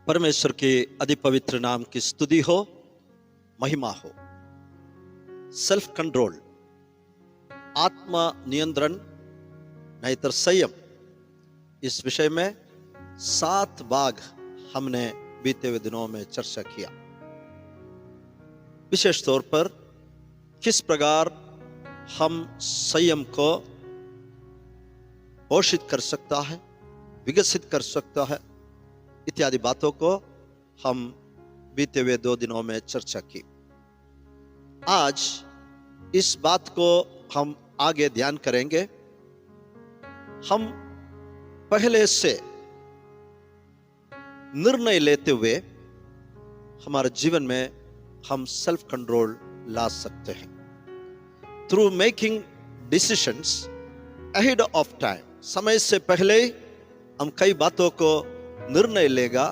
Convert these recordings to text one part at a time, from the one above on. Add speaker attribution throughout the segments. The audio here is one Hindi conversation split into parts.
Speaker 1: परमेश्वर के अति पवित्र नाम की स्तुति हो, महिमा हो। सेल्फ कंट्रोल, आत्मा नियंत्रण नहीं तो संयम, इस विषय में 7 भाग हमने बीते हुए दिनों में चर्चा किया। विशेष तौर पर किस प्रकार हम संयम को पोषित कर सकता है, विकसित कर सकता है, इत्यादि बातों को हम बीते हुए 2 दिनों में चर्चा की। आज इस बात को हम आगे ध्यान करेंगे। हम पहले से निर्णय लेते हुए हमारे जीवन में हम सेल्फ कंट्रोल ला सकते हैं through making decisions ahead of time. समय से पहले हम कई बातों को निर्णय लेगा,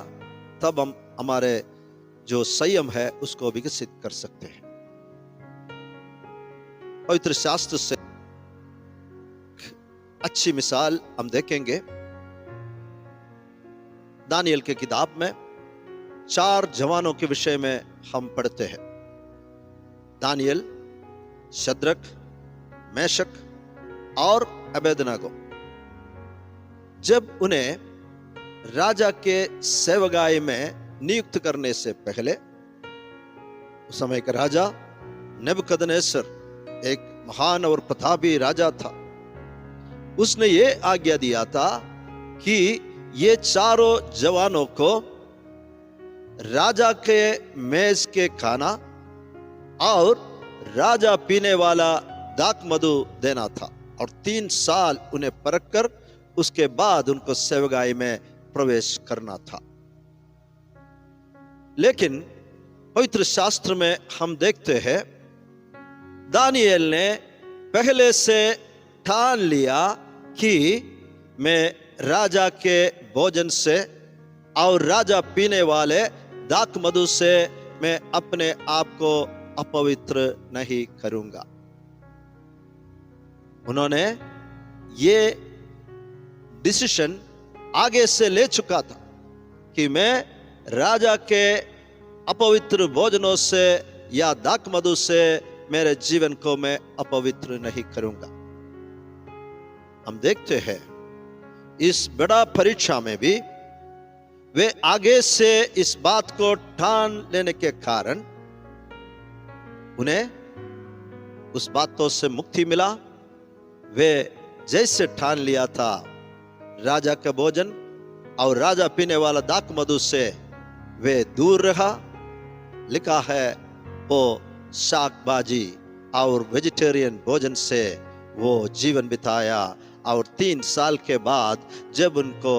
Speaker 1: तब हम हमारे जो संयम है उसको विकसित कर सकते हैं। पवित्र शास्त्र से अच्छी मिसाल हम देखेंगे। दानियल के किताब में 4 जवानों के विषय में हम पढ़ते हैं। दानियल, शद्रक, मेशक और अबेदनगो। जब उन्हें राजा के सेवगाई में नियुक्त करने से पहले, उस समय का राजा नेबुकदनेस्सर एक महान और प्रतापी राजा था। उसने ये आज्ञा दिया था कि ये चारों जवानों को राजा के मेज के खाना और राजा पीने वाला दाक मधु देना था और 3 साल उन्हें परख कर उसके बाद उनको सेवगाई में प्रवेश करना था। लेकिन पवित्र शास्त्र में हम देखते हैं दानियल ने पहले से ठान लिया कि मैं राजा के भोजन से और राजा पीने वाले दाक मधु से मैं अपने आप को अपवित्र नहीं करूंगा। उन्होंने ये डिसीजन आगे से ले चुका था कि मैं राजा के अपवित्र भोजनों से या दाक मधु से मेरे जीवन को मैं अपवित्र नहीं करूंगा। हम देखते हैं इस बड़ा परीक्षा में भी वे आगे से इस बात को ठान लेने के कारण उन्हें उस बातों से मुक्ति मिला। वे जैसे ठान लिया था राजा का भोजन और राजा पीने वाला दाक मधु से वे दूर रहा। लिखा है वो शाक भाजी और वेजिटेरियन भोजन से वो जीवन बिताया और 3 साल के बाद जब उनको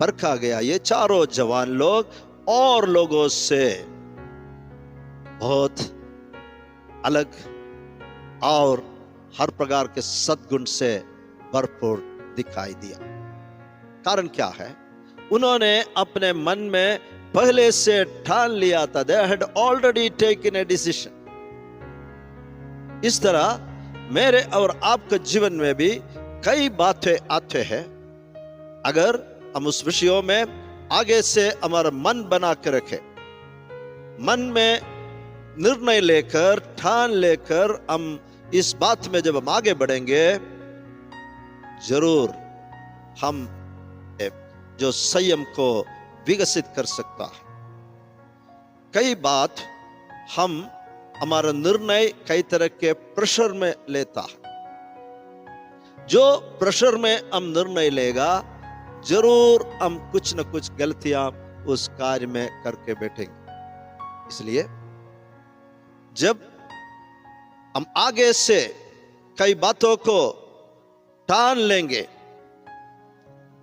Speaker 1: परखा गया, ये चारों जवान लोग और लोगों से बहुत अलग और हर प्रकार के सद्गुण से भरपूर दिखाई दिया। कारण क्या है? उन्होंने अपने मन में पहले से ठान लिया था। They had already taken a decision। इस तरह मेरे और आपके जीवन में भी कई बातें आते हैं। अगर हम उस विषयों में आगे से हमारा मन बना के रखें, मन में निर्णय लेकर ठान लेकर हम इस बात में जब हम आगे बढ़ेंगे, जरूर हम जो संयम को विकसित कर सकता है। कई बात हम हमारा निर्णय कई तरह के प्रेशर में लेता है। जो प्रेशर में हम निर्णय लेगा, जरूर हम कुछ न कुछ गलतियां उस कार्य में करके बैठेंगे। इसलिए जब हम आगे से कई बातों को ठान लेंगे,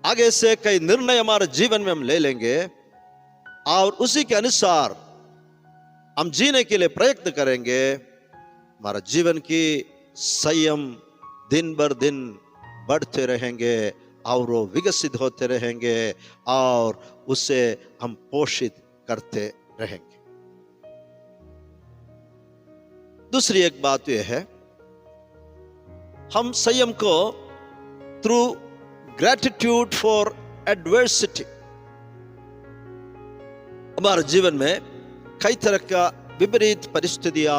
Speaker 1: आगे से कई निर्णय हमारे जीवन में हम ले लेंगे और उसी के अनुसार हम जीने के लिए प्रयत्न करेंगे, हमारा जीवन की संयम दिन बर दिन बढ़ते रहेंगे और वो विकसित होते रहेंगे और उसे हम पोषित करते रहेंगे। दूसरी एक बात यह है, हम संयम को थ्रू gratitude for adversity, हमारे जीवन में कई तरह का विपरीत परिस्थितियां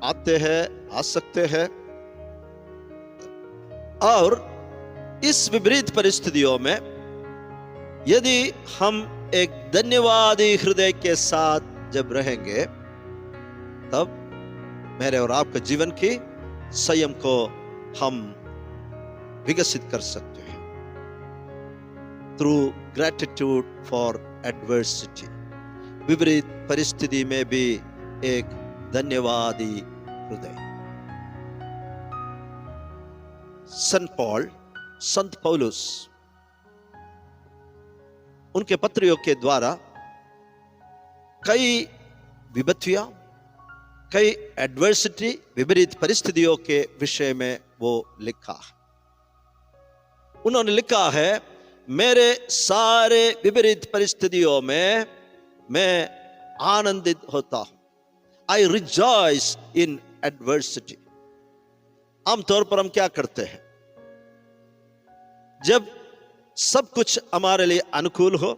Speaker 1: आते हैं, आ सकते हैं, और इस विपरीत परिस्थितियों में यदि हम एक धन्यवादी हृदय के साथ जब रहेंगे, तब मेरे और आपके जीवन की संयम को हम विकसित कर सकते हैं। थ्रू ग्रेटिट्यूड फॉर एडवर्सिटी, विपरीत परिस्थिति में भी एक धन्यवादी हृदय। संत पौलुस उनके पत्रियों के द्वारा कई विपत्तियां, कई एडवर्सिटी, विपरीत परिस्थितियों के विषय में वो लिखा है। उन्होंने लिखा है, मेरे सारे विपरीत परिस्थितियों में मैं आनंदित होता हूं। आई रिजॉइस इन एडवर्सिटी। आमतौर पर हम क्या करते हैं, जब सब कुछ हमारे लिए अनुकूल हो,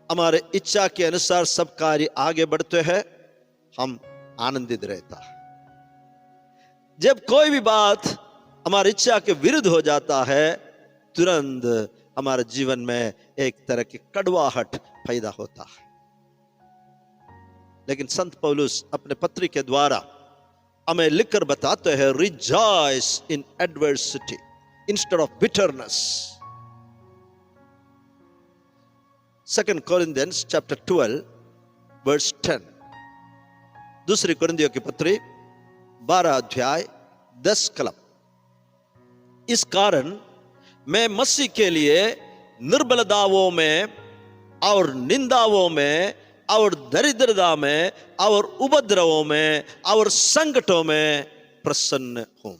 Speaker 1: हमारे इच्छा के अनुसार सब कार्य आगे बढ़ते हैं, हम आनंदित रहता है। जब कोई भी बात हमारी इच्छा के विरुद्ध हो जाता है, तुरंत हमारे जीवन में एक तरह की कड़वाहट पैदा होता है। लेकिन संत पौलुस अपने पत्री के द्वारा हमें लिखकर बताते हैं, rejoice in adversity instead of bitterness. 2 Corinthians chapter 12 verse 10, दूसरी कुरिन्थियों की पत्री 12 अध्याय 10 कलम। इस कारण मैं मसीह के लिए निर्बलताओं में और निंदाओं में और दरिद्रता में और उपद्रवों में और संकटों में प्रसन्न हूं।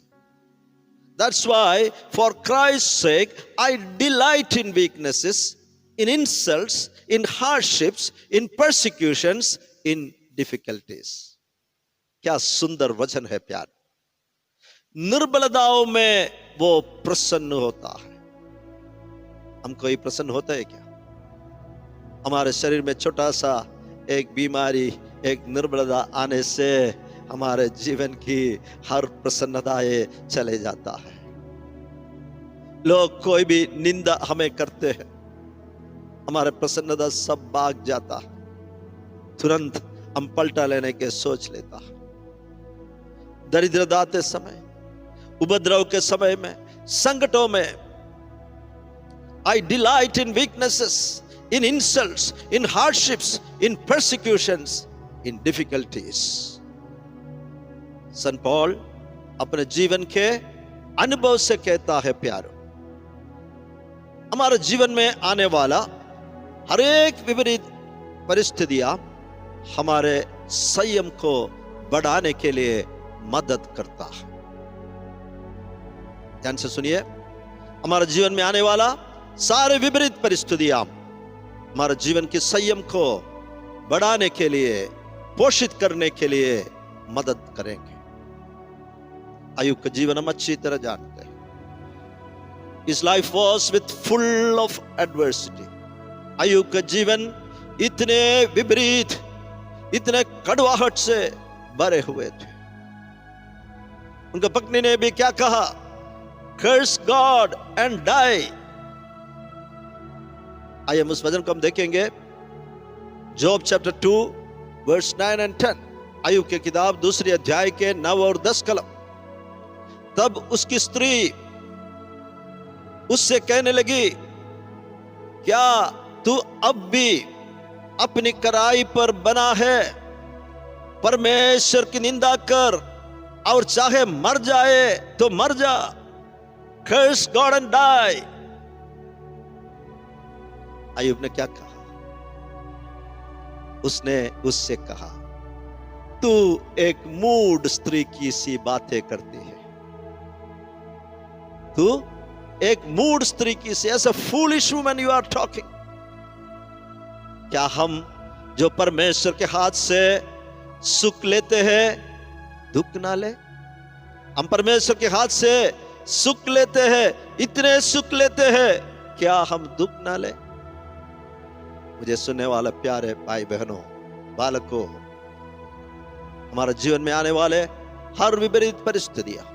Speaker 1: That's why for Christ's sake I delight in weaknesses, in insults, in hardships, in persecutions, in difficulties. क्या सुंदर वचन है प्यार। निर्बलताओं में वो प्रसन्न होता है। हम कोई प्रसन्न होता है क्या? हमारे शरीर में छोटा सा एक बीमारी, एक निर्बलता आने से हमारे जीवन की हर प्रसन्नताएं चले जाता है। लोग कोई भी निंदा हमें करते हैं, हमारे प्रसन्नता सब भाग जाता है। तुरंत हम पलटा लेने के सोच लेता है। दरिद्रता के समय, उपद्रव के समय में, संकटों में, I delight in weaknesses, in insults, in hardships, in persecutions, in difficulties. संत पौल अपने जीवन के अनुभव से कहता है, प्यारो, हमारे जीवन में आने वाला हर एक विपरीत परिस्थितियां हमारे संयम को बढ़ाने के लिए मदद करता है। ध्यान से सुनिए, हमारे जीवन में आने वाला सारे विपरीत परिस्थितियां हमारे जीवन के संयम को बढ़ाने के लिए, पोषित करने के लिए मदद करेंगे। अय्यूब का जीवन हम अच्छी तरह जानते हैं। His life was with full of adversity. अय्यूब का जीवन इतने विपरीत, इतने कड़वाहट से भरे हुए थे। उनका पत्नी ने भी क्या कहा? Curse God and die. आइए हम उस वचन को हम देखेंगे। जॉब चैप्टर 2 वर्स 9 and 10, अय्यूब की किताब 2 अध्याय के 9 और 10 कलम। तब उसकी स्त्री उससे कहने लगी, क्या तू अब भी अपनी कड़ाई पर बना है? परमेश्वर की निंदा कर और चाहे मर जाए तो मर जा। Curse God and die. अय्यूब ने क्या कहा? उसने उससे कहा, तू एक मूढ़ स्त्री की सी बातें करती है। तू एक मूढ़ स्त्री की सी, ऐसा foolish woman you are talking. क्या हम जो परमेश्वर के हाथ से सुख लेते हैं दुख ना ले? हम परमेश्वर के हाथ से सुख लेते हैं, इतने सुख लेते हैं, क्या हम दुख ना ले? मुझे सुनने वाले प्यारे भाई बहनों, बालकों, हमारे जीवन में आने वाले हर विपरीत परिस्थितियां,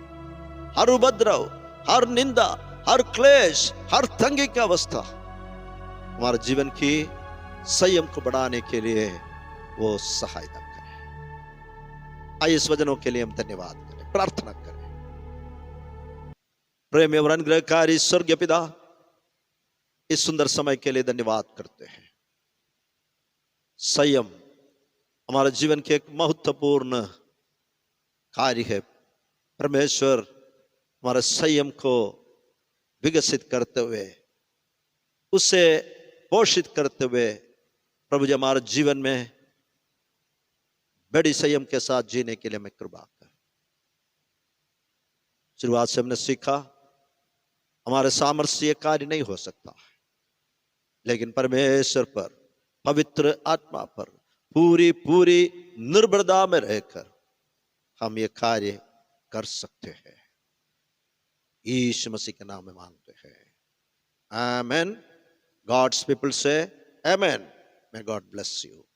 Speaker 1: हर उपद्रव, हर निंदा, हर क्लेश, हर तंगी की अवस्था हमारे जीवन की संयम को बढ़ाने के लिए वो सहायता करे। आइए इस वचनों के लिए हम धन्यवाद करें, प्रार्थना करें। प्रेम और अनुग्रहकारी स्वर्गीय पिता, इस सुंदर समय के लिए धन्यवाद करते हैं। संयम हमारे जीवन के एक महत्वपूर्ण कार्य है। परमेश्वर हमारे संयम को विकसित करते हुए, उसे पोषित करते हुए, प्रभु जी हमारे जीवन में बड़ी संयम के साथ जीने के लिए हमें कृपा कर। शुरुआत से हमने सीखा हमारे सामर्थ्य से कार्य नहीं हो सकता, लेकिन परमेश्वर पर, पवित्र आत्मा पर पूरी पूरी निर्भरता में रहकर हम ये कार्य कर सकते हैं। यीशु मसीह के नाम में मांगते हैं, आमेन। God's people say amen. May God bless you.